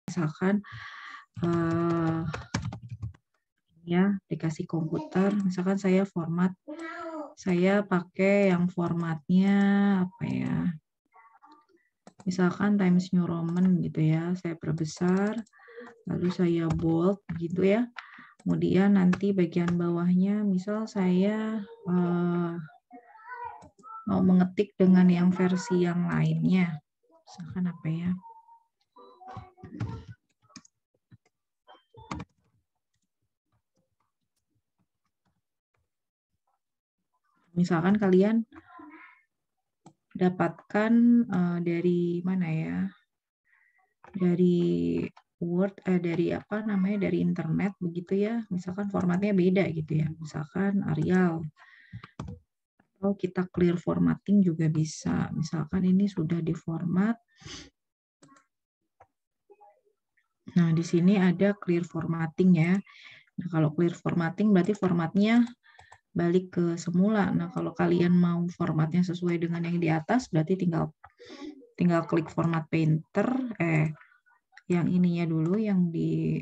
misalkan ya aplikasi komputer, misalkan saya pakai yang formatnya apa ya, misalkan Times New Roman gitu ya, saya perbesar, lalu saya bold gitu ya. Kemudian nanti bagian bawahnya, misal saya mau mengetik dengan yang versi yang lainnya, misalkan apa ya? Misalkan kalian dapatkan dari mana ya? Dari Word, dari apa namanya, dari internet begitu ya. Misalkan formatnya beda gitu ya. Misalkan Arial. Atau kita clear formatting juga bisa. Misalkan ini sudah diformat. Nah, di sini ada clear formatting ya. Nah, kalau clear formatting berarti formatnya balik ke semula. Nah, kalau kalian mau formatnya sesuai dengan yang di atas, berarti tinggal klik format painter, yang ininya dulu, yang di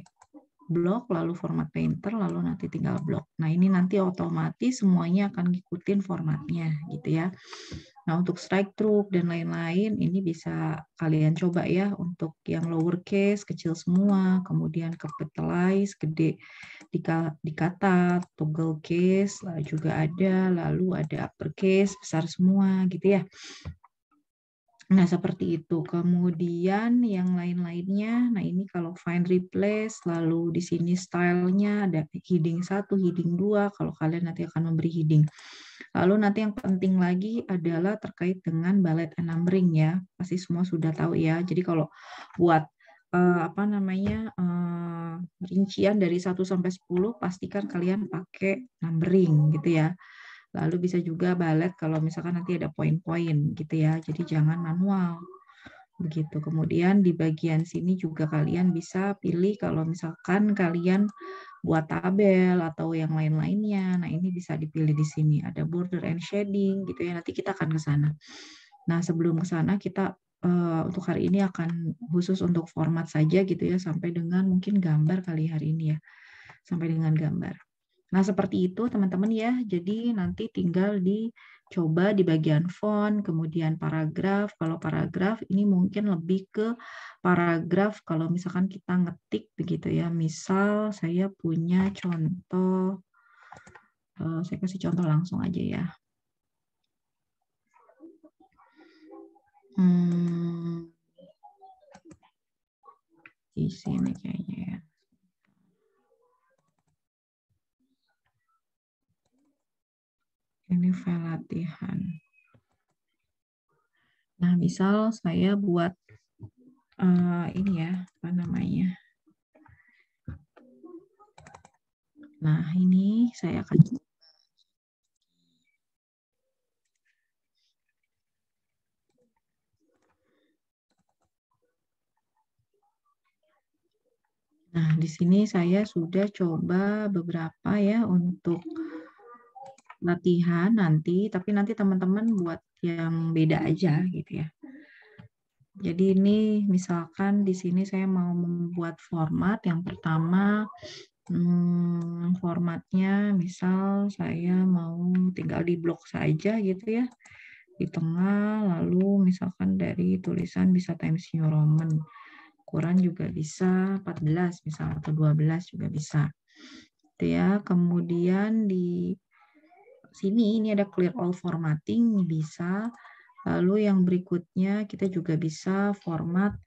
blok, lalu format painter, lalu nanti tinggal blok. Nah, ini nanti otomatis semuanya akan ngikutin formatnya, gitu ya. Nah, untuk strike through dan lain-lain, ini bisa kalian coba ya, untuk yang lowercase, kecil semua, kemudian capitalize, gede, dikata, toggle case, juga ada, lalu ada uppercase, besar semua, gitu ya. Nah, seperti itu. Kemudian yang lain-lainnya, nah ini kalau find replace, lalu di sini stylenya ada heading 1, heading 2, kalau kalian nanti akan memberi heading. Lalu nanti yang penting lagi adalah terkait dengan bullet and numbering ya. Pasti semua sudah tahu ya. Jadi kalau buat rincian dari 1 sampai 10, pastikan kalian pakai numbering gitu ya. Lalu bisa juga bullet kalau misalkan nanti ada poin-poin gitu ya. Jadi jangan manual. Begitu. Kemudian di bagian sini juga kalian bisa pilih kalau misalkan kalian buat tabel atau yang lain-lainnya. Nah, ini bisa dipilih di sini. Ada border and shading gitu ya. Nanti kita akan ke sana. Nah, sebelum ke sana kita untuk hari ini akan khusus untuk format saja gitu ya, sampai dengan mungkin gambar kali hari ini ya. Sampai dengan gambar. Nah, seperti itu teman-teman ya. Jadi nanti tinggal dicoba di bagian font, kemudian paragraf. Kalau paragraf ini mungkin lebih ke paragraf kalau misalkan kita ngetik begitu ya. Misal saya punya contoh, saya kasih contoh langsung aja ya. Di sini kayaknya ya. Ini file latihan. Nah, misal saya buat ini ya, apa namanya? Nah, ini saya akan Nah, di sini saya sudah coba beberapa ya untuk latihan nanti, tapi nanti teman-teman buat yang beda aja gitu ya. Jadi ini misalkan di sini saya mau membuat format yang pertama, formatnya misal saya mau tinggal di blok saja gitu ya, di tengah, lalu misalkan dari tulisan bisa Times New Roman. Ukuran juga bisa 14 misal atau 12 juga bisa. Gitu ya. Kemudian di sini ini ada clear all formatting bisa. Lalu yang berikutnya kita juga bisa format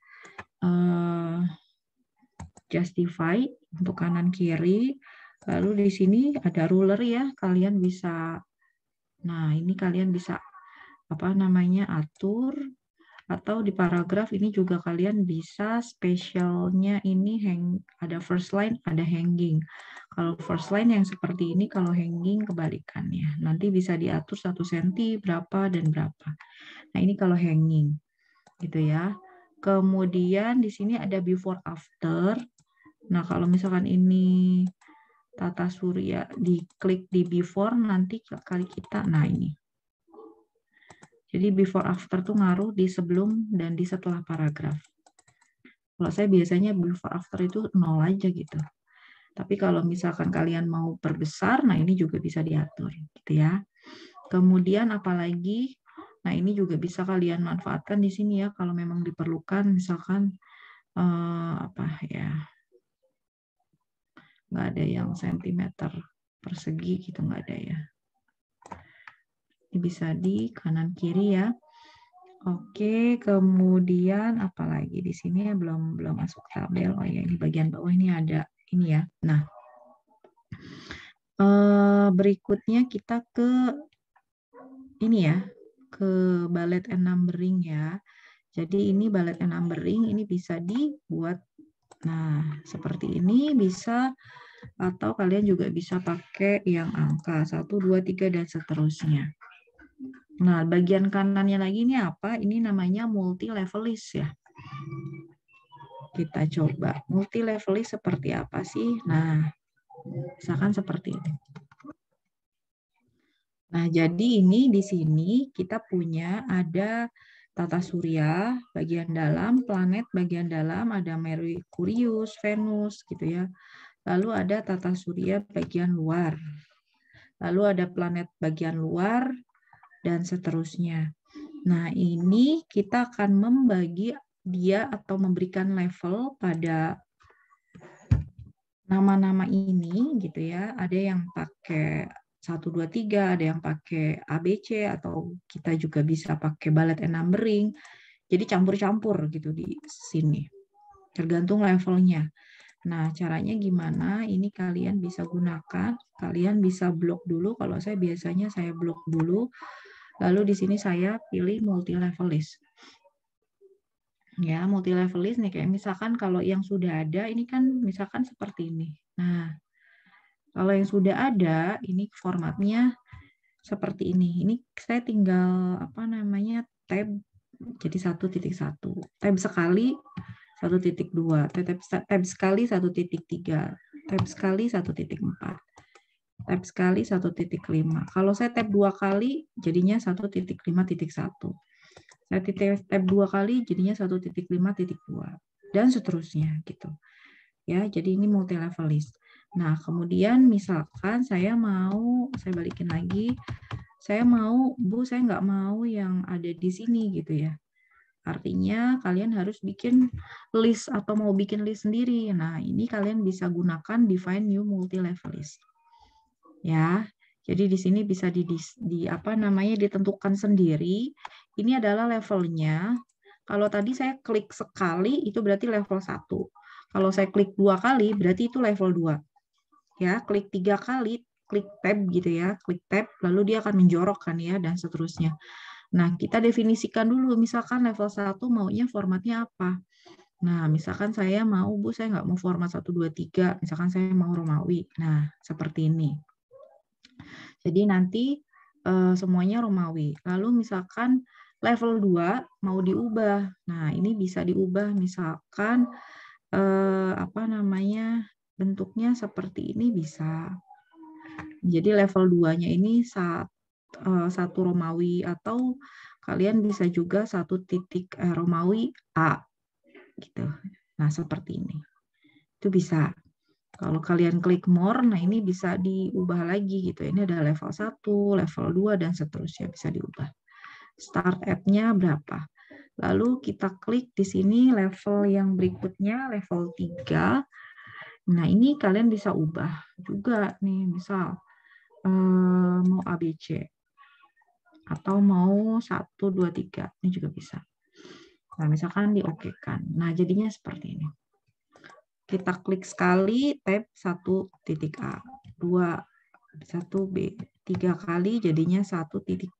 justify untuk kanan kiri. Lalu di sini ada ruler ya, kalian bisa. Nah, ini kalian bisa atur. Atau di paragraf ini juga kalian bisa spesialnya ini ada first line, ada hanging. Kalau first line yang seperti ini, kalau hanging kebalikannya. Nanti bisa diatur 1 cm berapa dan berapa. Nah, ini kalau hanging. Gitu ya. Kemudian di sini ada before after. Nah, kalau misalkan ini tata surya, diklik di before, nanti kali kita, nah ini. Jadi before after tuh ngaruh di sebelum dan di setelah paragraf. Kalau saya biasanya before after itu 0 aja gitu. Tapi kalau misalkan kalian mau perbesar, nah ini juga bisa diatur gitu ya. Kemudian apalagi, nah ini juga bisa kalian manfaatkan di sini ya kalau memang diperlukan, misalkan apa ya, nggak ada yang sentimeter persegi gitu, nggak ada ya. Ini bisa di kanan kiri ya. Oke, kemudian apalagi di sini ya, belum masuk tabel. Oh ya, ini bagian bawah ini ada ini ya. Nah, berikutnya kita ke ini ya, ke bullet and numbering ya. Jadi ini bullet and numbering ini bisa dibuat, nah seperti ini bisa, atau kalian juga bisa pakai yang angka 1, 2, 3 dan seterusnya. Nah, bagian kanannya lagi ini apa? Ini namanya multi level list ya. Kita coba multi level list seperti apa sih? Nah, misalkan seperti ini. Nah, jadi ini di sini kita punya ada tata surya bagian dalam, planet bagian dalam, ada Merkurius, Venus gitu ya. Lalu ada tata surya bagian luar. Lalu ada planet bagian luar dan seterusnya. Nah, ini kita akan membagi dia atau memberikan level pada nama-nama ini gitu ya. Ada yang pakai 1, 2, 3, ada yang pakai ABC, atau kita juga bisa pakai bullet and numbering. Jadi campur-campur gitu di sini. Tergantung levelnya. Nah, caranya gimana? Ini kalian bisa gunakan. Kalian bisa blok dulu. Kalau saya biasanya saya blok dulu. Lalu di sini saya pilih multi level list. Ya, multi level list nih, kayak misalkan kalau yang sudah ada ini kan misalkan seperti ini. Nah, kalau yang sudah ada ini formatnya seperti ini. Ini saya tinggal apa namanya tab, jadi 1.1, tab sekali 1.2, tab sekali 1.3, tab sekali 1.4, tab sekali 1.5. Kalau saya tab 2 kali jadinya 1.5.1. Saya tab 2 kali jadinya 1.5.2 dan seterusnya gitu. Ya, jadi ini multi level list. Nah, kemudian misalkan saya balikin lagi, saya nggak mau yang ada di sini gitu ya. Artinya kalian harus bikin list atau mau bikin list sendiri. Nah, ini kalian bisa gunakan define new multi level list. Ya. Jadi di sini bisa ditentukan sendiri. Ini adalah levelnya. Kalau tadi saya klik sekali itu berarti level 1. Kalau saya klik 2 kali berarti itu level 2. Ya, klik 3 kali, klik tab gitu ya, klik tab lalu dia akan menjorok kan ya dan seterusnya. Nah, kita definisikan dulu misalkan level 1 maunya formatnya apa. Nah, misalkan saya nggak mau format 1, 2, 3, misalkan saya mau Romawi. Nah, seperti ini. Jadi nanti semuanya Romawi. Lalu misalkan level 2 mau diubah. Nah, ini bisa diubah misalkan bentuknya seperti ini bisa. Jadi level 2-nya ini satu Romawi, atau kalian bisa juga 1 titik Romawi A gitu. Nah, seperti ini. Itu bisa. Kalau kalian klik more, nah ini bisa diubah lagi gitu. Ini ada level 1, level 2, dan seterusnya bisa diubah. Start at-nya berapa. Lalu kita klik di sini level yang berikutnya, level 3. Nah ini kalian bisa ubah juga nih, misal mau ABC. Atau mau 1, 2, 3. Ini juga bisa. Nah misalkan di-OK-kan. Nah jadinya seperti ini. Kita klik sekali, tab 1.A, 2, 1B, 3 kali jadinya 1.B.1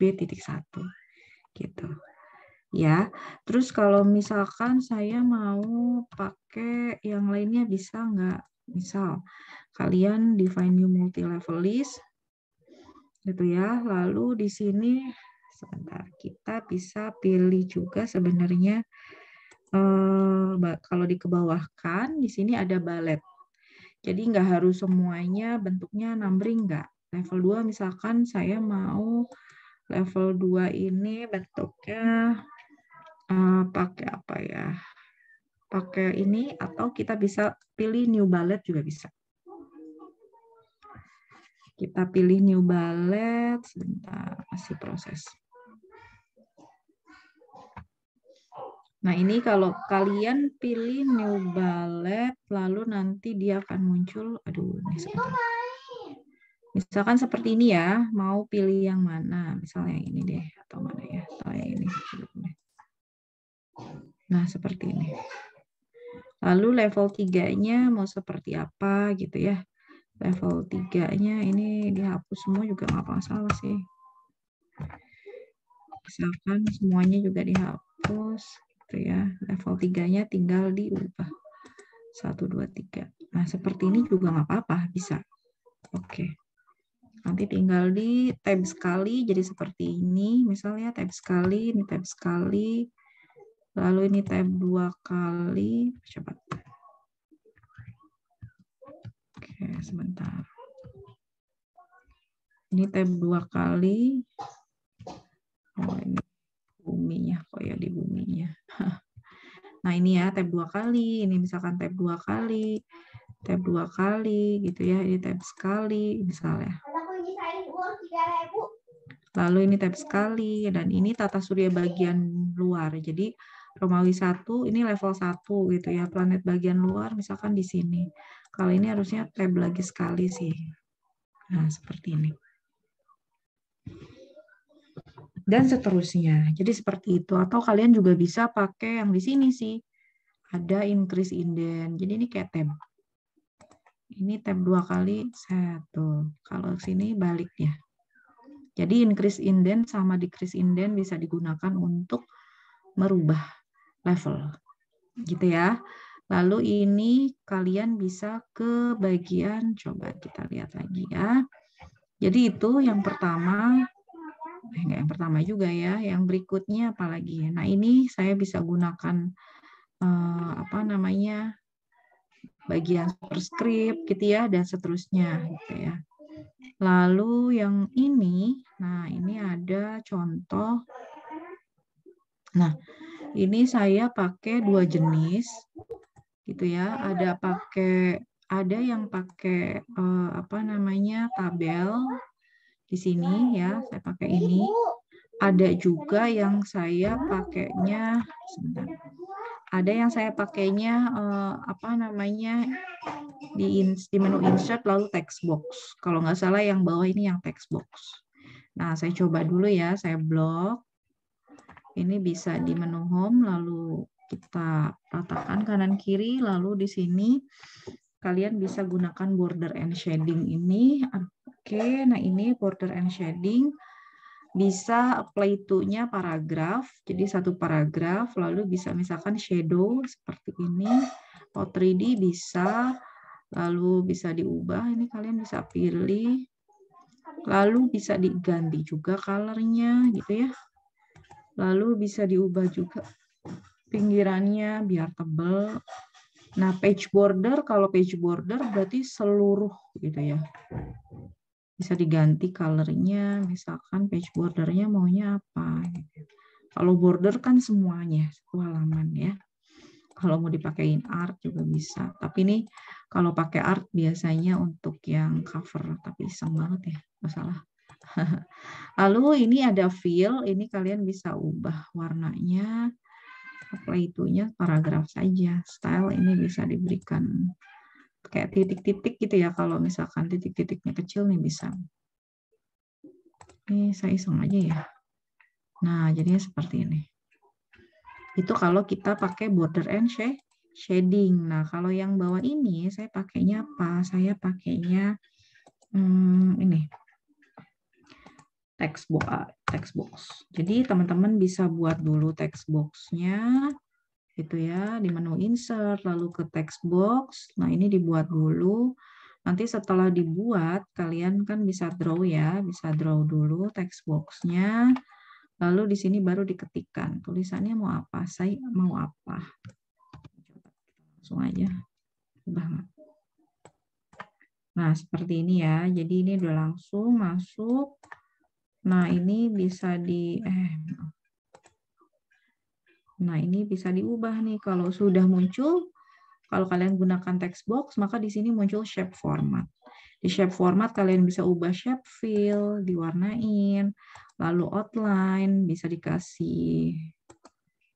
gitu. Ya. Terus kalau misalkan saya mau pakai yang lainnya bisa nggak? Misal kalian define new multi level list gitu ya. Lalu di sini sebentar, kita bisa pilih juga sebenarnya kalau dikebawahkan di sini ada bullet. Jadi nggak harus semuanya bentuknya numbering, nggak. Level 2 misalkan saya mau level 2 ini bentuknya pakai apa ya? pakai ini, atau kita bisa pilih new bullet juga bisa. Kita pilih new bullet, sebentar, masih proses. Nah, ini kalau kalian pilih new bullet, lalu nanti dia akan muncul, aduh, ini sebentar. Misalkan seperti ini ya, mau pilih yang mana? Misalnya yang ini deh, atau mana ya? Atau yang ini. Nah, seperti ini. Lalu level 3-nya mau seperti apa gitu ya. Level 3-nya ini dihapus semua juga nggak masalah sih. Misalkan semuanya juga dihapus gitu ya. Level 3-nya tinggal diubah. 1, 2, 3. Nah, seperti ini juga nggak apa-apa, bisa. Oke. Nanti tinggal di tab sekali, jadi seperti ini. Misalnya tab sekali, ini tab sekali. Lalu ini tab 2 kali. Coba. Oke, sebentar. Ini tab 2 kali. Oh, ini buminya. Kok ya di buminya. Nah, ini ya tab 2 kali. Ini misalkan tab 2 kali. Tab 2 kali gitu ya. Ini tab sekali misalnya. Lalu ini tab sekali. Dan ini tata surya bagian luar. Jadi Romawi 1 ini level 1 gitu ya. Planet bagian luar misalkan di sini. Kalau ini harusnya tab lagi sekali sih. Nah, seperti ini. Dan seterusnya. Jadi seperti itu. Atau kalian juga bisa pakai yang di sini sih. Ada increase indent. Jadi ini kayak tab. Ini tab 2 kali. 1. Kalau sini balik ya. Jadi increase indent sama decrease indent bisa digunakan untuk merubah level. Gitu ya. Lalu ini kalian bisa ke bagian, coba kita lihat lagi ya. Jadi itu yang pertama. Enggak yang pertama juga ya, yang berikutnya apalagi. Nah, ini saya bisa gunakan apa namanya? Bagian superscript gitu ya, dan seterusnya gitu ya. Lalu yang ini, nah ini ada contoh. Nah, ini saya pakai 2 jenis gitu ya. Ada yang pakai apa namanya? Tabel di sini ya, saya pakai ini. Ada juga yang saya pakainya, sebentar. Ada yang saya pakainya apa namanya, di menu insert lalu text box. Kalau nggak salah yang bawah ini yang text box. Nah, saya coba dulu ya, saya blok. Ini bisa di menu home, lalu kita ratakan kanan kiri, lalu di sini kalian bisa gunakan border and shading ini. Oke, nah ini border and shading. Bisa apply to-nya paragraf, jadi satu paragraf, lalu bisa misalkan shadow seperti ini, atau 3D bisa, lalu bisa diubah, ini kalian bisa pilih, lalu bisa diganti juga color-nya gitu ya, lalu bisa diubah juga pinggirannya biar tebal. Nah, page border, kalau page border berarti seluruh gitu ya. Bisa diganti color-nya, misalkan page border-nya maunya apa. Gitu. Kalau border kan semuanya, satu halaman ya. Kalau mau dipakein art juga bisa. Tapi ini kalau pakai art biasanya untuk yang cover, tapi iseng banget ya, masalah. Lalu ini ada fill, ini kalian bisa ubah warnanya, apply itunya paragraf saja. Style ini bisa diberikan kayak titik-titik gitu ya, kalau misalkan titik-titiknya kecil nih bisa. Ini saya iseng aja ya. Nah, jadinya seperti ini. Itu kalau kita pakai border and shading. Nah, kalau yang bawah ini saya pakainya apa? Saya pakainya ini. Text box. Jadi teman-teman bisa buat dulu text box-nya gitu ya, di menu insert lalu ke text box. Nah, ini dibuat dulu. Nanti setelah dibuat kalian kan bisa draw ya, bisa draw dulu text box-nya. Lalu di sini baru diketikkan tulisannya mau apa, saya mau apa. Langsung aja. Nah, seperti ini ya. Jadi ini udah langsung masuk. Nah, ini bisa di Nah, ini bisa diubah nih kalau sudah muncul. Kalau kalian gunakan text box, maka di sini muncul shape format. Di shape format kalian bisa ubah shape fill, diwarnain, lalu outline bisa dikasih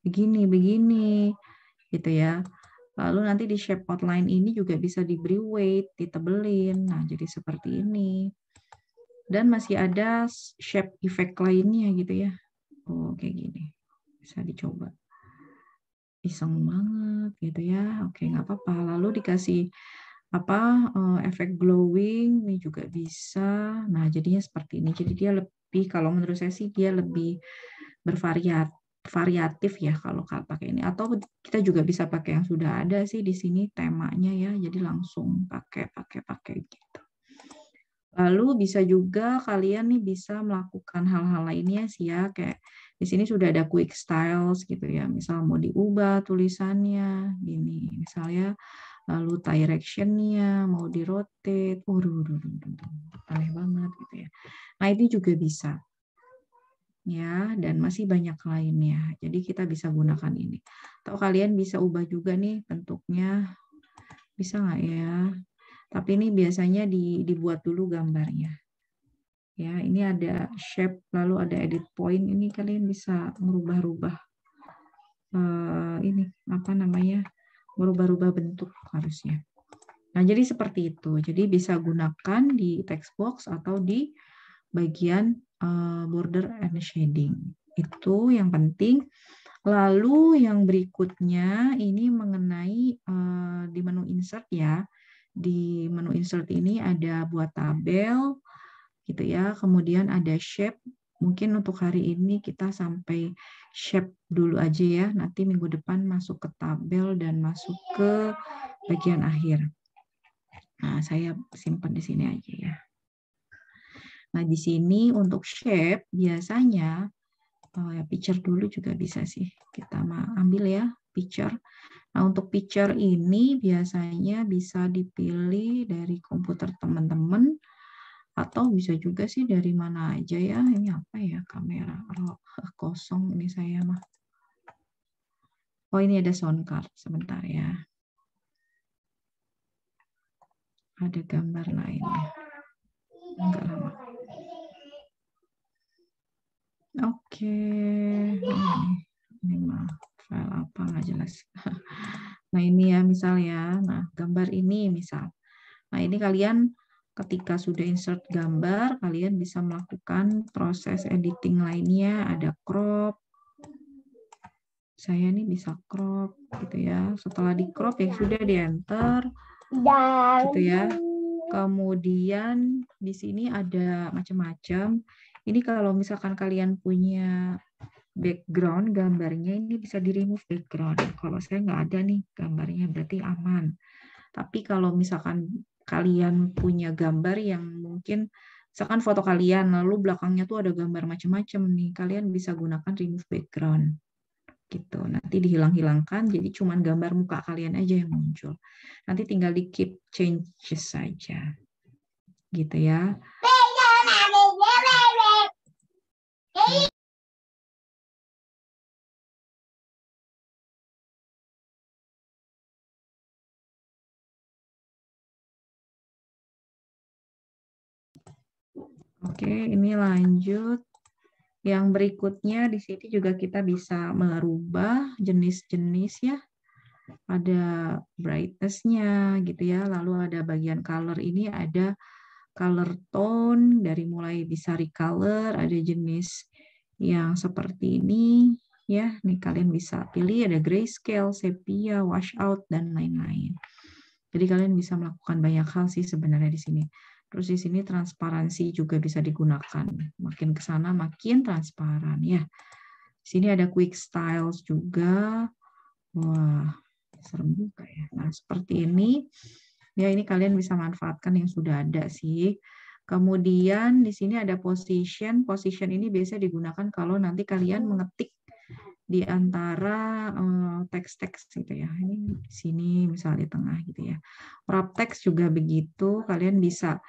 begini, gitu ya. Lalu nanti di shape outline ini juga bisa diberi weight, ditebelin. Nah, jadi seperti ini. Dan masih ada shape effect lainnya gitu ya. Oh, kayak gini. Bisa dicoba. Iseng banget gitu ya. Oke, nggak apa-apa. Lalu dikasih efek glowing ini juga bisa. Nah, jadinya seperti ini. Jadi dia lebih, kalau menurut saya sih dia lebih variatif ya kalau pakai ini. Atau kita juga bisa pakai yang sudah ada sih di sini temanya ya. Jadi langsung pakai gitu. Lalu bisa juga kalian nih bisa melakukan hal-hal lainnya sih ya, kayak di sini sudah ada quick styles gitu ya. Misal mau diubah tulisannya gini, misalnya lalu direction-nya mau di-rotate. Aneh banget gitu ya. Nah, ini juga bisa. Ya, dan masih banyak lainnya. Jadi kita bisa gunakan ini. Atau kalian bisa ubah juga nih bentuknya. Bisa nggak ya? Tapi ini biasanya dibuat dulu gambarnya. Ya, ini ada shape, lalu ada edit point. Ini kalian bisa merubah-rubah ini apa namanya? Merubah-rubah bentuk harusnya. Nah, jadi seperti itu. Jadi bisa gunakan di text box atau di bagian border and shading. Itu yang penting. Lalu yang berikutnya ini mengenai di menu insert ya. Di menu insert ini ada buat tabel gitu ya. Kemudian ada shape. Mungkin untuk hari ini kita sampai shape dulu aja ya. Nanti minggu depan masuk ke tabel dan masuk ke bagian akhir. Nah, saya simpan di sini aja ya. Nah, di sini untuk shape biasanya ya picture dulu juga bisa sih. Kita ambil ya picture. Nah, untuk picture ini biasanya bisa dipilih dari komputer teman-teman atau bisa juga sih dari mana aja ya. Ini apa ya, kamera kosong ini saya mah. Oh, ini ada sound card sebentar ya. Ada gambar lainnya. Enggak lama. Oke. Ini mah file apa nggak jelas. Nah, ini ya misal ya. Nah, gambar ini misal. Nah, ini kalian ketika sudah insert gambar, kalian bisa melakukan proses editing lainnya. Ada crop. Saya nih bisa crop gitu ya. Setelah di crop ya sudah di enter. Gitu ya. Kemudian di sini ada macam-macam. Ini kalau misalkan kalian punya background gambarnya, ini bisa di remove background. Kalau saya nggak ada nih gambarnya, berarti aman. Tapi kalau misalkan kalian punya gambar yang mungkin misalkan foto kalian lalu belakangnya tuh ada gambar macam-macam nih, kalian bisa gunakan remove background gitu. Nanti dihilang-hilangkan, jadi cuman gambar muka kalian aja yang muncul. Nanti tinggal di keep changes saja, gitu ya. Oke, ini lanjut. Yang berikutnya di sini juga kita bisa merubah jenis-jenis ya. Ada brightness-nya gitu ya. Lalu ada bagian color ini ada color tone dari mulai bisa recolor, ada jenis yang seperti ini ya. Nih kalian bisa pilih ada grayscale, sepia, washout dan lain-lain. Jadi kalian bisa melakukan banyak hal sih sebenarnya di sini. Terus di sini transparansi juga bisa digunakan. Makin ke sana makin transparan ya. Di sini ada quick styles juga. Wah, serem juga ya. Nah, seperti ini. Ya, ini kalian bisa manfaatkan yang sudah ada sih. Kemudian di sini ada position. Position ini biasa digunakan kalau nanti kalian mengetik di antara teks-teks gitu ya. Ini di sini misalnya di tengah gitu ya. Wrap text juga begitu. Kalian bisa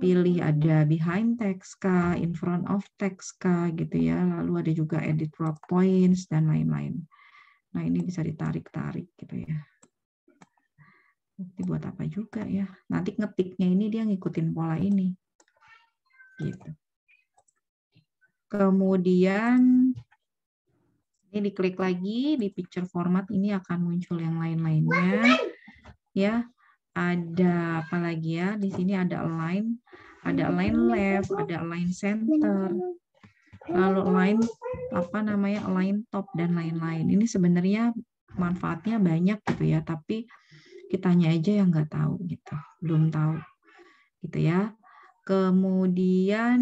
pilih ada behind text kah, in front of text kah gitu ya. Lalu ada juga edit wrap points dan lain-lain. Nah, ini bisa ditarik-tarik gitu ya. Nanti buat apa juga ya. Nanti ngetiknya ini dia ngikutin pola ini. Gitu. Kemudian ini diklik lagi di picture format, ini akan muncul yang lain-lainnya. Ya, ada apa lagi ya? Di sini ada align left, ada align center, lalu align align top dan lain-lain. Ini sebenarnya manfaatnya banyak gitu ya, tapi kitanya aja yang nggak tahu gitu, belum tahu gitu ya. Kemudian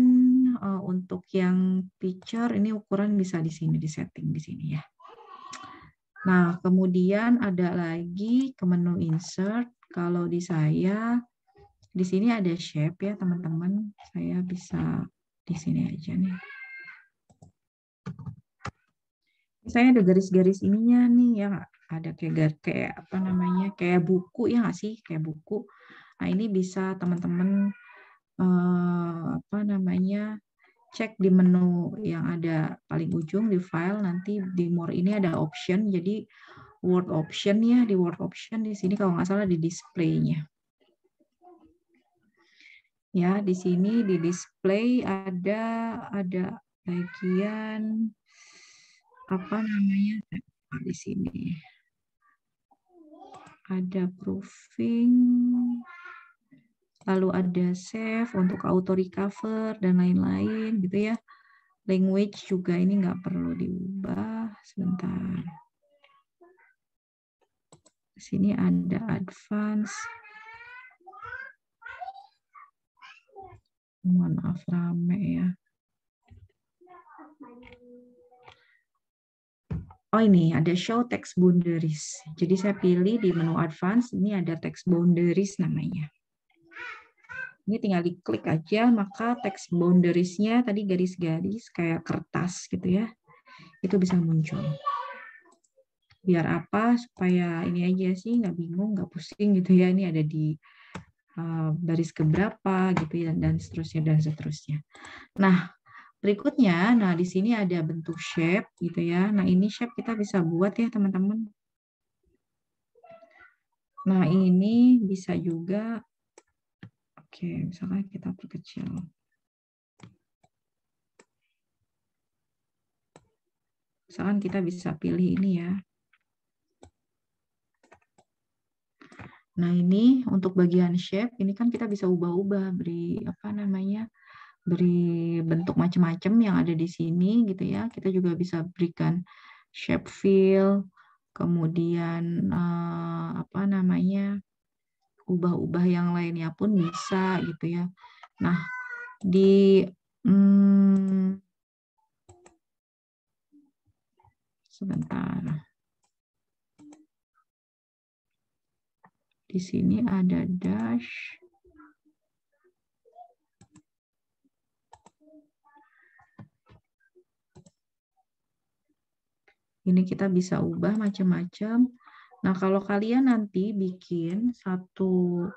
untuk yang picture ini ukuran bisa di sini, di setting di sini ya. Nah, kemudian ada lagi ke menu insert. Kalau di saya di sini ada shape ya, teman-teman. Saya bisa di sini aja nih. Saya ada garis-garis ininya nih ya, ada kayak apa namanya? Kayak buku ya nggak sih? Kayak buku. Nah, ini bisa teman-teman apa namanya? Cek di menu yang ada paling ujung di file, nanti di more ini ada option, jadi word option ya, di word option di sini kalau nggak salah di display-nya. Ya, di sini di display ada bagian apa namanya? Di sini ada proofing, lalu ada save untuk auto recover dan lain-lain gitu ya. Language juga ini nggak perlu diubah. Sebentar. Di sini ada advance. Mohon maaf rame ya. Oh, ini ada show text boundaries. Jadi saya pilih di menu advance, ini ada text boundaries namanya. Ini tinggal diklik aja, maka text boundariesnya tadi garis-garis kayak kertas gitu ya. Itu bisa muncul. Biar apa? Supaya ini aja sih, nggak bingung, nggak pusing gitu ya. Ini ada di baris keberapa gitu ya, dan seterusnya. Nah, berikutnya, nah di sini ada bentuk shape gitu ya. Nah, ini shape kita bisa buat ya teman-teman. Nah, ini bisa juga, oke, misalnya kita perkecil. Misalkan kita bisa pilih ini ya. Nah, ini untuk bagian shape, ini kan kita bisa ubah-ubah, beri apa namanya, beri bentuk macam-macam yang ada di sini gitu ya. Kita juga bisa berikan shape fill, kemudian apa namanya, ubah-ubah yang lainnya pun bisa gitu ya. Nah, di sebentar. Di sini ada dash. Ini kita bisa ubah macam-macam. Nah, kalau kalian nanti bikin satu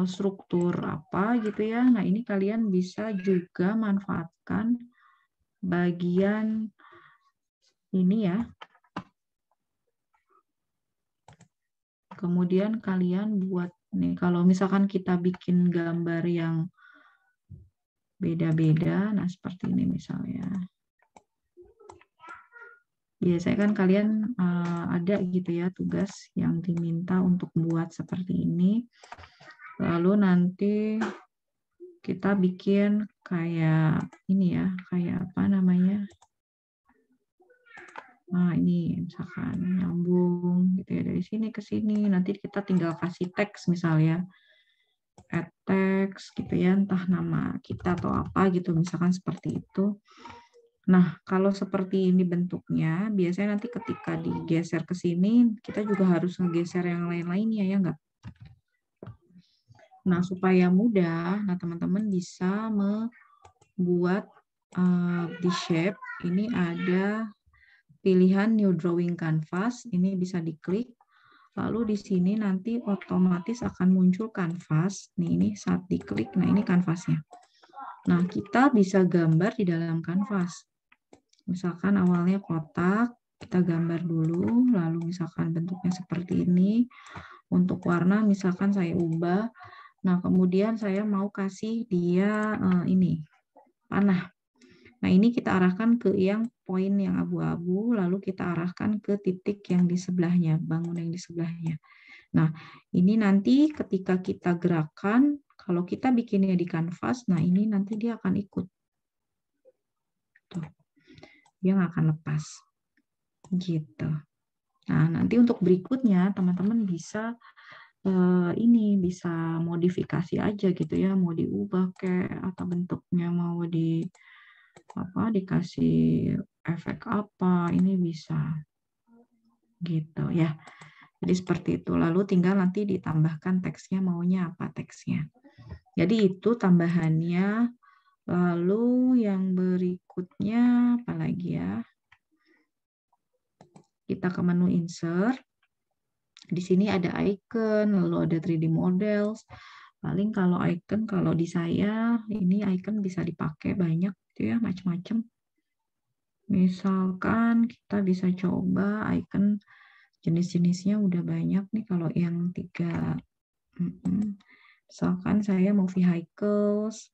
struktur apa gitu ya, nah ini kalian bisa juga manfaatkan bagian ini ya. Kemudian kalian buat nih, kalau misalkan kita bikin gambar yang beda-beda, nah seperti ini misalnya. Biasanya kan kalian ada gitu ya tugas yang diminta untuk buat seperti ini. Lalu nanti kita bikin kayak ini ya, kayak apa namanya? Nah, ini misalkan nyambung gitu ya dari sini ke sini. Nanti kita tinggal kasih teks misalnya. Add text gitu ya, entah nama kita atau apa gitu, misalkan seperti itu. Nah, kalau seperti ini bentuknya, biasanya nanti ketika digeser ke sini, kita juga harus ngegeser yang lain-lainnya ya enggak? Nah, supaya mudah, nah teman-teman bisa membuat di shape, ini ada pilihan New Drawing Canvas, ini bisa diklik. Lalu di sini nanti otomatis akan muncul kanvas. Nih, ini saat diklik, nah ini kanvasnya. Nah, kita bisa gambar di dalam kanvas. Misalkan awalnya kotak, Kita gambar dulu, lalu misalkan bentuknya seperti ini. Untuk warna misalkan saya ubah. Nah, kemudian saya mau kasih dia ini panah. Nah, ini kita arahkan ke yang poin yang abu-abu, lalu kita arahkan ke titik yang di sebelahnya, bangun yang di sebelahnya. Nah, ini nanti ketika kita gerakan, kalau kita bikinnya di kanvas, nah ini nanti dia akan ikut. Tuh. Dia nggak akan lepas. Gitu. Nah, nanti untuk berikutnya, teman-teman bisa ini bisa modifikasi aja gitu ya, mau diubah kayak atau bentuknya mau dikasih efek apa, ini bisa gitu ya. Jadi seperti itu. Lalu tinggal nanti ditambahkan teksnya, maunya apa teksnya. Jadi itu tambahannya. Lalu yang berikutnya apa lagi ya? Kita ke menu insert. Di sini ada icon, lalu ada 3D models. Paling kalau icon, kalau di saya, ini icon bisa dipakai banyak gitu ya, macam-macam. Misalkan kita bisa coba icon jenis-jenisnya udah banyak nih kalau yang 3. Misalkan saya mau vehicles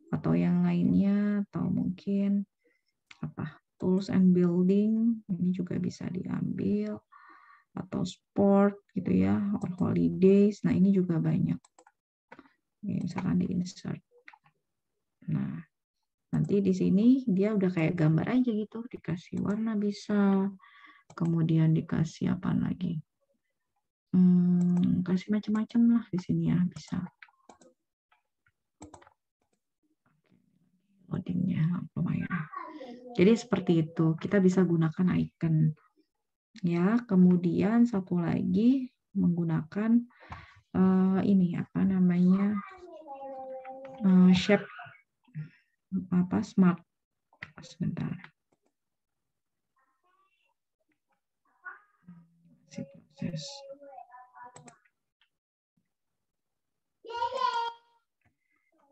atau yang lainnya, atau mungkin tools and building, ini juga bisa diambil. Atau sport gitu ya, or holidays. Nah, ini juga banyak. Misalkan di insert. Nah, nanti di sini dia udah kayak gambar aja gitu, dikasih warna bisa, kemudian dikasih apa lagi? Kasih macam-macam lah di sini ya, bisa. Loadingnya lumayan. Jadi seperti itu, kita bisa gunakan icon. Ya, kemudian satu lagi menggunakan ini apa namanya shape smart. Sebentar. Proses.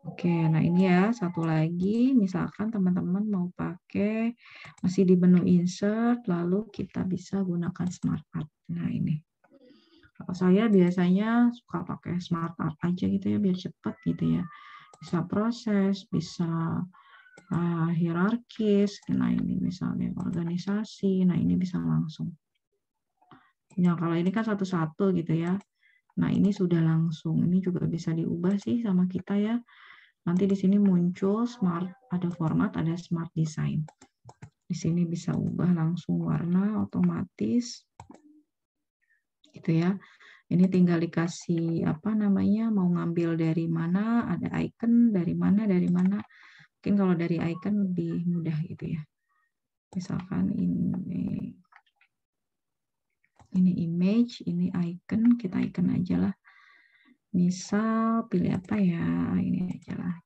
Oke, nah ini ya satu lagi, misalkan teman-teman mau pakai masih di menu insert, lalu kita bisa gunakan smart art. Nah ini, kalau saya biasanya suka pakai smart art aja gitu ya, biar cepat gitu ya. Bisa proses, bisa hierarkis, nah ini misalnya organisasi, nah ini bisa langsung. Nah kalau ini kan satu-satu gitu ya. Nah ini sudah langsung, ini juga bisa diubah sih sama kita ya. Nanti di sini muncul smart, ada format, ada smart design. Di sini bisa ubah langsung warna otomatis. Gitu ya. Ini tinggal dikasih apa namanya, mau ngambil dari mana, ada icon dari mana. Mungkin kalau dari icon lebih mudah gitu ya. Misalkan ini image, ini icon, kita icon aja lah. Misal pilih apa ya, ini aja lah.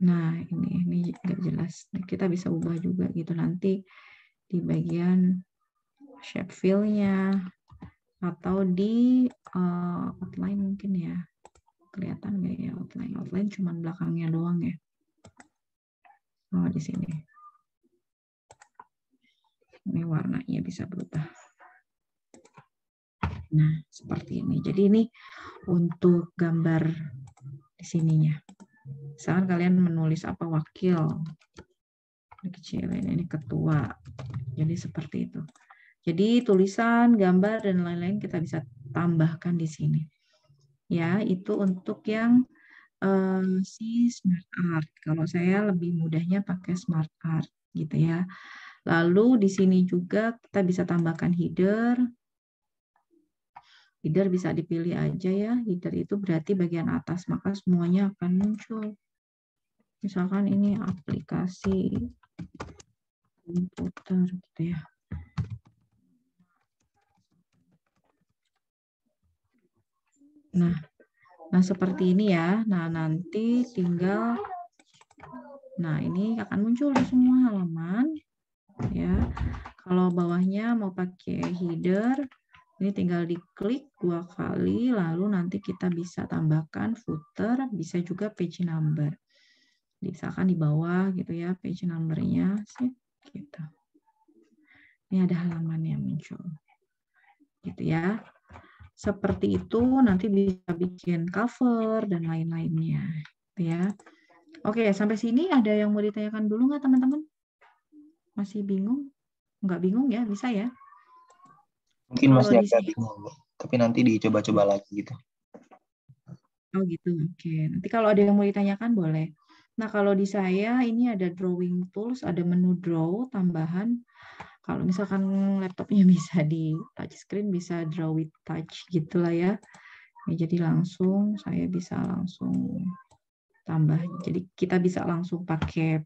Nah, ini nggak jelas. Kita bisa ubah juga gitu nanti di bagian shape fill-nya atau di outline mungkin ya. Kelihatan nggak ya outline? Outline cuma belakangnya doang ya. Oh, di sini. Ini warnanya bisa berubah. Nah, seperti ini. Jadi ini untuk gambar di sininya. Misalkan kalian menulis apa wakil. Ini kecil, ini ketua. Jadi seperti itu. Jadi tulisan, gambar, dan lain-lain kita bisa tambahkan di sini. Ya, itu untuk yang si smart art. Kalau saya lebih mudahnya pakai smart art gitu ya. Lalu di sini juga kita bisa tambahkan header. Header bisa dipilih aja ya. Header itu berarti bagian atas, maka semuanya akan muncul. Misalkan ini aplikasi komputer gitu ya. Nah seperti ini ya. Nah nanti tinggal, nah ini akan muncul di semua halaman ya. Kalau bawahnya mau pakai header, ini tinggal diklik 2 kali, lalu nanti kita bisa tambahkan footer, bisa juga page number. Misalkan di bawah gitu ya, page number-nya sih gitu. Ini ada halamannya muncul. Gitu ya. Seperti itu nanti bisa bikin cover dan lain-lainnya. Gitu ya. Oke, sampai sini ada yang mau ditanyakan dulu nggak teman-teman? Masih bingung? Nggak bingung ya, bisa ya? Mungkin Kalau masih di agak sini, bingung, Bu. Tapi nanti dicoba-coba lagi gitu. oh gitu, oke. Nanti kalau ada yang mau ditanyakan boleh. Nah, kalau di saya ini ada drawing tools, ada menu draw tambahan. Kalau misalkan laptopnya bisa di touch screen, bisa draw with touch gitulah ya. Jadi langsung saya bisa langsung tambah. Jadi kita bisa langsung pakai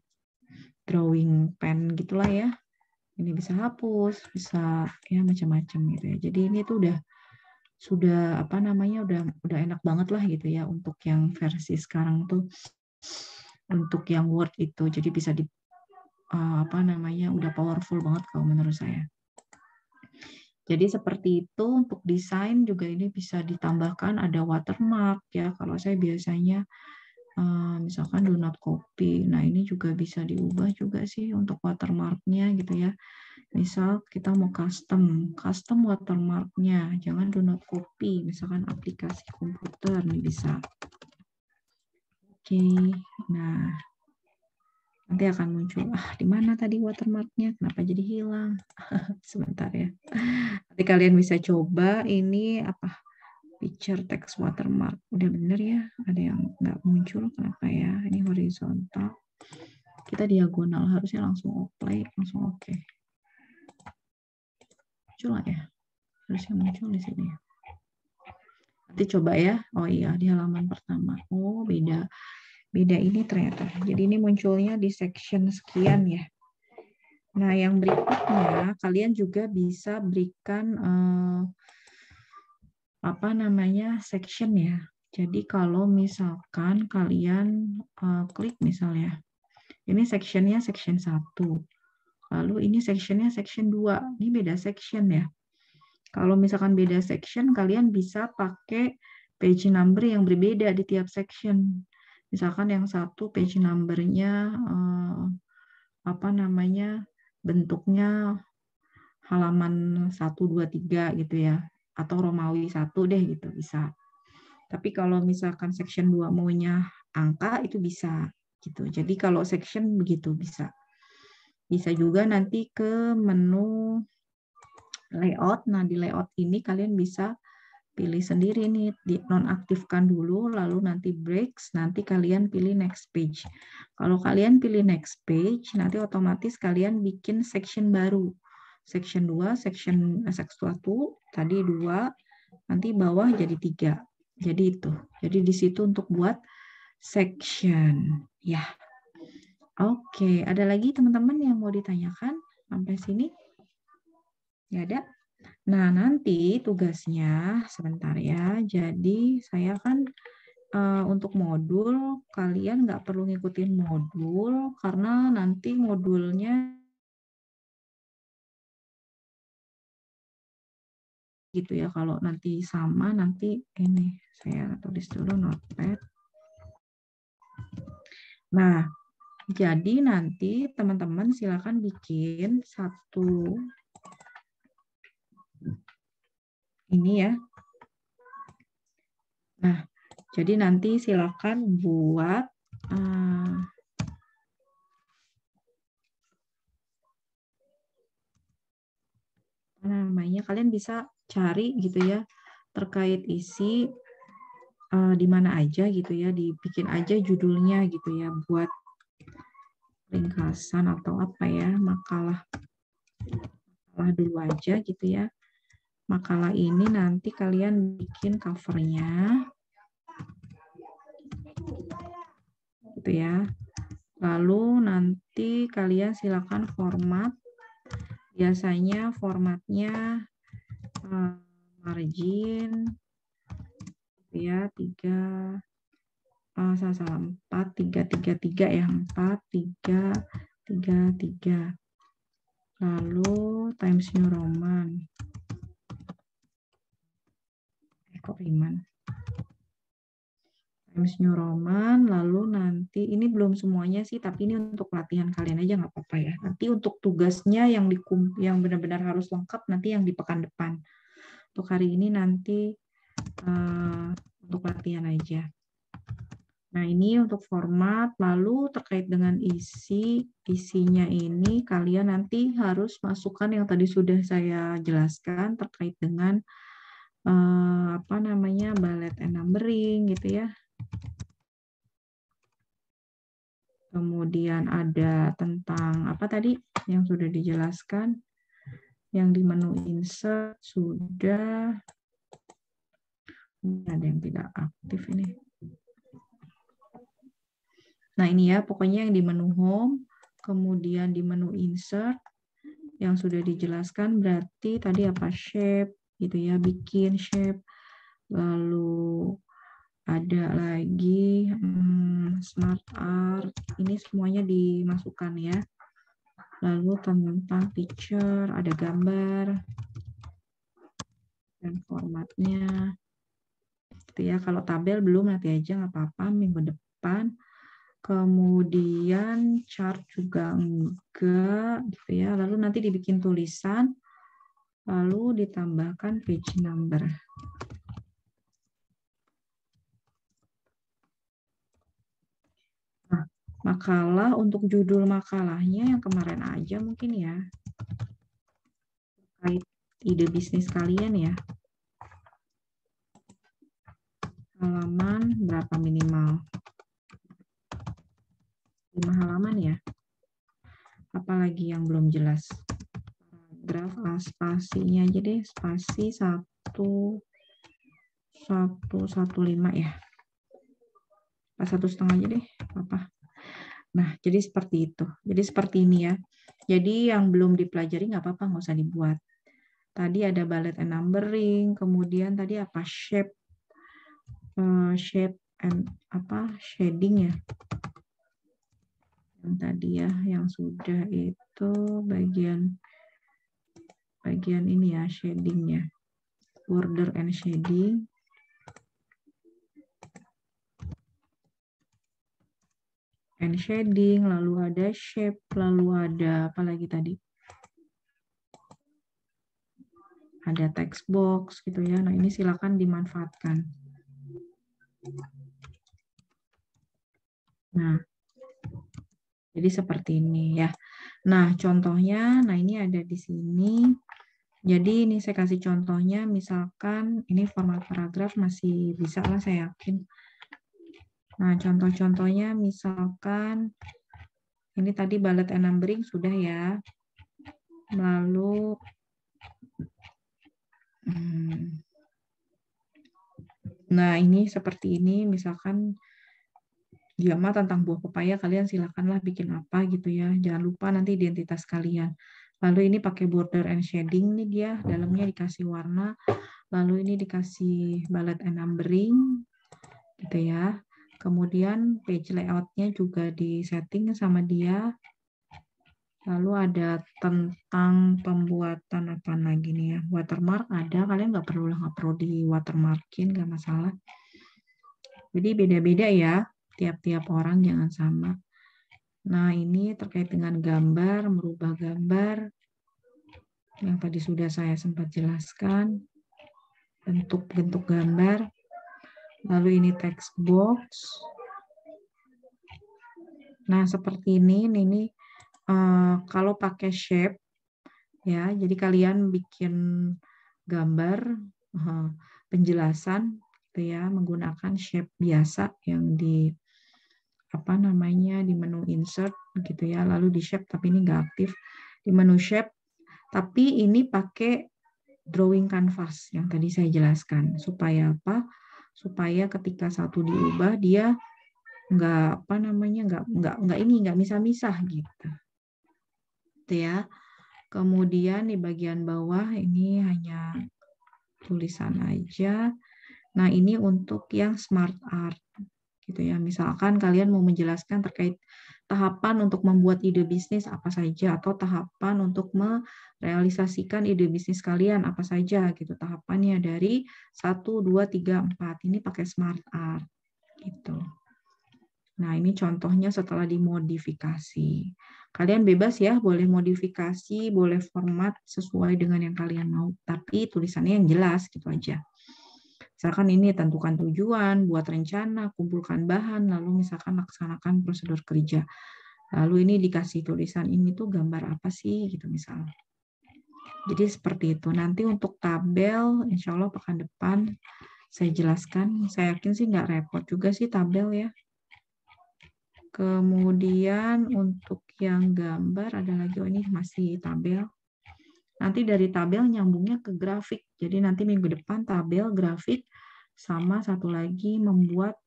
drawing pen gitulah ya. Ini bisa hapus, bisa ya macam-macam gitu ya. Jadi ini tuh sudah apa namanya udah enak banget lah gitu ya untuk yang versi sekarang tuh, untuk yang Word itu. Jadi bisa di apa namanya udah powerful banget kalau menurut saya. Jadi seperti itu. Untuk desain juga ini bisa ditambahkan ada watermark ya. Kalau saya biasanya misalkan do not copy. Nah ini juga bisa diubah juga sih untuk watermarknya gitu ya. Misal kita mau custom watermarknya, jangan do not copy. Misalkan aplikasi komputer nih bisa. Oke, nah nanti akan muncul. Di mana tadi watermarknya? Kenapa jadi hilang? Sebentar ya. Nanti kalian bisa coba ini apa? Picture text watermark. Udah bener ya? Ada yang nggak muncul. Kenapa ya? Ini horizontal. Kita diagonal. Harusnya langsung play. Langsung oke. Muncul nggak ya? Harusnya muncul di sini. Nanti coba ya. Oh iya, di halaman pertama. Oh, beda. Beda ini ternyata. Jadi ini munculnya di section sekian ya. Nah, yang berikutnya kalian juga bisa berikan apa namanya section ya. Jadi kalau misalkan kalian klik misalnya, ini sectionnya section 1. Lalu ini sectionnya section 2. Ini beda section ya. Kalau misalkan beda section, kalian bisa pakai page number yang berbeda di tiap section. Misalkan yang satu page number-nya apa namanya bentuknya halaman 1, 2, 3 gitu ya. Atau Romawi 1 deh gitu bisa. Tapi kalau misalkan section 2 maunya angka itu bisa gitu. Jadi kalau section begitu bisa. Bisa juga nanti ke menu layout. Nah, di layout ini kalian bisa pilih sendiri nih, nonaktifkan dulu, lalu nanti breaks, nanti kalian pilih next page. Kalau kalian pilih next page, nanti otomatis kalian bikin section baru. Section 2, section 1, tadi 2, nanti bawah jadi 3. Jadi itu. Jadi di situ untuk buat section. Ya. Oke, ada lagi teman-teman yang mau ditanyakan sampai sini? Ya ada? Nah, nanti tugasnya sebentar ya. Jadi saya kan untuk modul, kalian nggak perlu ngikutin modul karena nanti modulnya gitu ya. Kalau nanti sama, nanti ini saya tulis dulu notepad. Nah, jadi nanti teman-teman silakan bikin satu ini ya. Nah, jadi nanti silakan buat namanya, kalian bisa cari gitu ya terkait isi di mana aja gitu ya, dibikin aja judulnya gitu ya, buat ringkasan atau apa ya, makalah dulu aja gitu ya. Makalah ini nanti kalian bikin covernya gitu ya. Lalu nanti kalian silakan format. Biasanya formatnya margin gitu ya, 4-3-3 ya, 4-3-3. Lalu Times New Roman. Kok Riman? Times New Roman, lalu nanti ini belum semuanya sih, tapi ini untuk latihan kalian aja nggak apa-apa ya. Nanti untuk tugasnya yang benar-benar harus lengkap nanti yang di pekan depan. Untuk hari ini nanti untuk latihan aja. Nah, ini untuk format, lalu terkait dengan isinya ini kalian nanti harus masukkan yang tadi sudah saya jelaskan terkait dengan bullet and numbering gitu ya. Kemudian ada tentang apa tadi yang sudah dijelaskan, yang di menu insert sudah, ada yang tidak aktif ini. Nah ini ya, pokoknya yang di menu home, kemudian di menu insert, yang sudah dijelaskan berarti tadi apa, shape, gitu ya, bikin shape, lalu ada lagi smart art, ini semuanya dimasukkan ya. Lalu tentang picture, ada gambar, dan formatnya. Gitu ya, kalau tabel belum nanti aja nggak apa-apa minggu depan. Kemudian chart juga enggak, gitu ya. Lalu nanti dibikin tulisan, lalu ditambahkan page number. Nah, makalah untuk judul makalahnya yang kemarin aja mungkin ya. Terkait ide bisnis kalian ya. Halaman berapa minimal? 5 halaman ya. Apalagi yang belum jelas? Paragraf spasinya aja deh, spasi 115 ya. 1,5 aja deh, apa. Nah, jadi seperti itu. Jadi seperti ini ya. Jadi yang belum dipelajari nggak apa-apa, nggak usah dibuat. Tadi ada bullet and numbering, kemudian tadi apa, shape and apa, shading ya. Yang tadi ya, yang sudah itu bagian ini ya, shadingnya, border and shading. And shading, lalu ada shape, lalu ada apa lagi tadi? Ada text box gitu ya. Nah, ini silakan dimanfaatkan. Nah, jadi seperti ini ya. Nah, contohnya, nah ini ada di sini. Jadi ini saya kasih contohnya, misalkan ini format paragraf masih bisa lah saya yakin. Nah, contoh-contohnya misalkan ini tadi bullet and numbering sudah ya. Lalu nah ini seperti ini, misalkan diama tentang buah pepaya, kalian silakanlah bikin apa gitu ya. Jangan lupa nanti identitas kalian. Lalu ini pakai border and shading nih dia, dalamnya dikasih warna. Lalu ini dikasih bullet and numbering gitu ya. Kemudian page layout-nya juga disetting sama dia. Lalu ada tentang pembuatan apa lagi nih ya, watermark ada, kalian nggak perlu di watermarkin, nggak masalah. Jadi beda-beda ya, tiap-tiap orang jangan sama. Nah ini terkait dengan gambar, merubah gambar, yang tadi sudah saya sempat jelaskan, bentuk-bentuk gambar. Lalu ini text box. Nah seperti ini kalau pakai shape ya, jadi kalian bikin gambar penjelasan gitu ya menggunakan shape biasa yang di di menu insert gitu ya, lalu di shape tapi ini nggak aktif di menu shape, tapi ini pakai drawing canvas yang tadi saya jelaskan supaya apa? Supaya ketika satu diubah dia nggak nggak misah-misah gitu ya. Kemudian di bagian bawah ini hanya tulisan aja. Nah ini untuk yang smart art gitu ya. Misalkan kalian mau menjelaskan terkait tahapan untuk membuat ide bisnis apa saja, atau tahapan untuk merealisasikan ide bisnis kalian apa saja gitu. Tahapannya dari 1, 2, 3, 4 ini pakai smart art. Gitu. Nah, ini contohnya setelah dimodifikasi. Kalian bebas ya, boleh modifikasi, boleh format sesuai dengan yang kalian mau. Tapi tulisannya yang jelas, gitu aja. Misalkan ini tentukan tujuan, buat rencana, kumpulkan bahan, lalu misalkan laksanakan prosedur kerja. Lalu ini dikasih tulisan ini tuh gambar apa sih, gitu misalnya. Jadi seperti itu. Nanti untuk tabel, insya Allah pekan depan saya jelaskan. Saya yakin sih nggak repot juga sih tabel ya. Kemudian untuk yang gambar ada lagi, oh ini masih tabel. Nanti dari tabel nyambungnya ke grafik. Jadi nanti minggu depan tabel, grafik, sama satu lagi membuat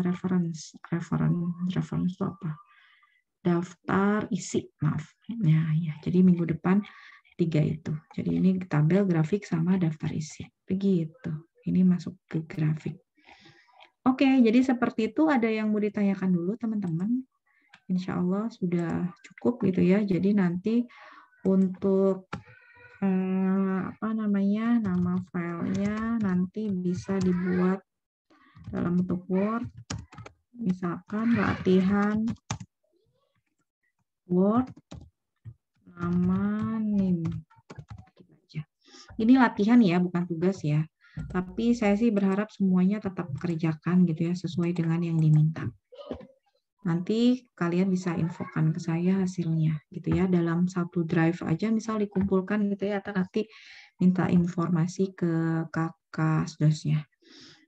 reference. Reference itu apa? Daftar isi, maaf. Ya, jadi minggu depan 3 itu. Jadi ini tabel, grafik, sama daftar isi. Begitu. Ini masuk ke grafik. Oke, jadi seperti itu. Ada yang mau ditanyakan dulu, teman-teman? Insya Allah sudah cukup gitu ya. Jadi nanti untuk nama filenya nanti bisa dibuat dalam bentuk Word. Misalkan latihan Word nama NIM. Ini latihan ya, bukan tugas ya. Tapi saya sih berharap semuanya tetap kerjakan gitu ya, sesuai dengan yang diminta. Nanti kalian bisa infokan ke saya hasilnya gitu ya, dalam satu drive aja misal dikumpulkan gitu ya, atau nanti minta informasi ke kakak sudasnya.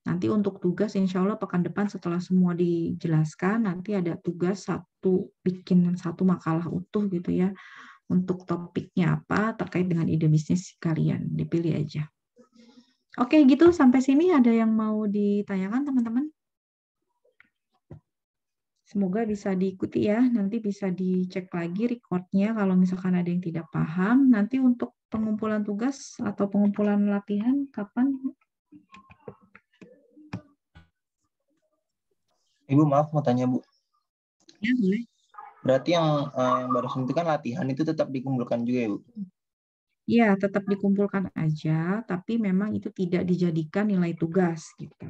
Nanti untuk tugas insya Allah pekan depan setelah semua dijelaskan, nanti ada tugas bikin satu makalah utuh gitu ya, untuk topiknya apa terkait dengan ide bisnis kalian, dipilih aja. Oke gitu, sampai sini ada yang mau ditanyakan teman-teman? Semoga bisa diikuti ya, nanti bisa dicek lagi recordnya kalau misalkan ada yang tidak paham. Nanti untuk pengumpulan tugas atau pengumpulan latihan, kapan? Ibu maaf mau tanya Bu. Ya boleh. Berarti yang barusan itu kan latihan itu tetap dikumpulkan juga ya Bu? Ya, tetap dikumpulkan aja, tapi memang itu tidak dijadikan nilai tugas gitu.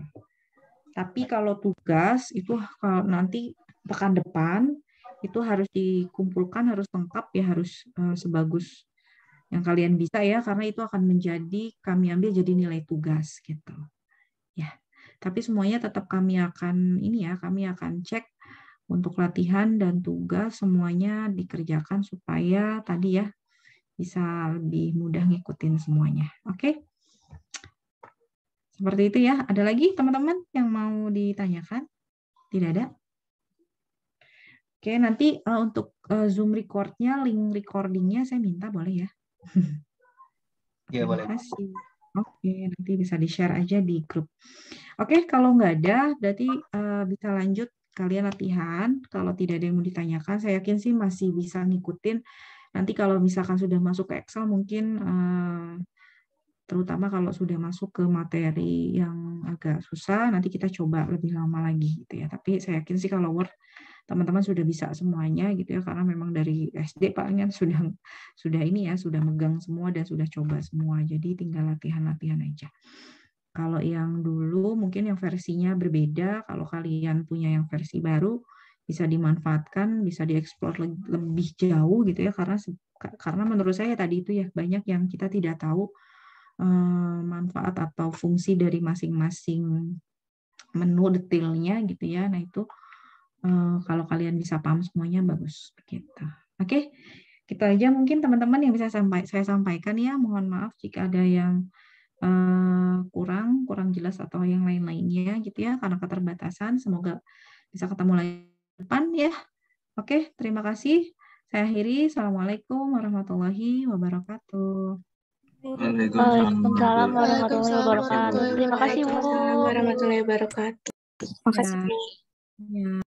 Tapi kalau tugas itu kalau nanti pekan depan itu harus dikumpulkan, harus lengkap ya, harus sebagus yang kalian bisa ya, karena itu akan kami ambil jadi nilai tugas gitu. Ya. Tapi semuanya tetap kami akan cek untuk latihan dan tugas semuanya dikerjakan supaya tadi ya bisa lebih mudah ngikutin semuanya. Oke? Seperti itu ya. Ada lagi teman-teman yang mau ditanyakan? Tidak ada? Oke, nanti untuk Zoom record-nya, link recording-nya saya minta boleh ya? Iya boleh. Terima kasih. Oke, nanti bisa di-share aja di grup. Oke, kalau nggak ada, berarti bisa lanjut kalian latihan. Kalau tidak ada yang mau ditanyakan, saya yakin sih masih bisa ngikutin. Nanti kalau misalkan sudah masuk ke Excel, mungkin terutama kalau sudah masuk ke materi yang agak susah, nanti kita coba lebih lama lagi gitu ya. Tapi saya yakin sih kalau Word teman-teman sudah bisa semuanya gitu ya, karena memang dari SD palingan sudah ini ya, sudah megang semua dan sudah coba semua. Jadi tinggal latihan-latihan aja. Kalau yang dulu mungkin yang versinya berbeda, kalau kalian punya yang versi baru bisa dimanfaatkan, bisa dieksplor lebih jauh gitu ya, karena menurut saya tadi itu ya banyak yang kita tidak tahu manfaat atau fungsi dari masing-masing menu detailnya gitu ya. Nah itu kalau kalian bisa paham semuanya bagus begitu. Oke, gitu aja mungkin teman-teman yang bisa saya sampaikan ya. Mohon maaf jika ada yang kurang jelas atau yang lain-lainnya gitu ya, karena keterbatasan. Semoga bisa ketemu lagi depan ya. Oke, terima kasih. Saya akhiri. Assalamualaikum warahmatullahi wabarakatuh. Waalaikumsalam warahmatullahi wabarakatuh. Terima kasih Bu. Waalaikumsalam warahmatullahi wabarakatuh. Makasih. Ya.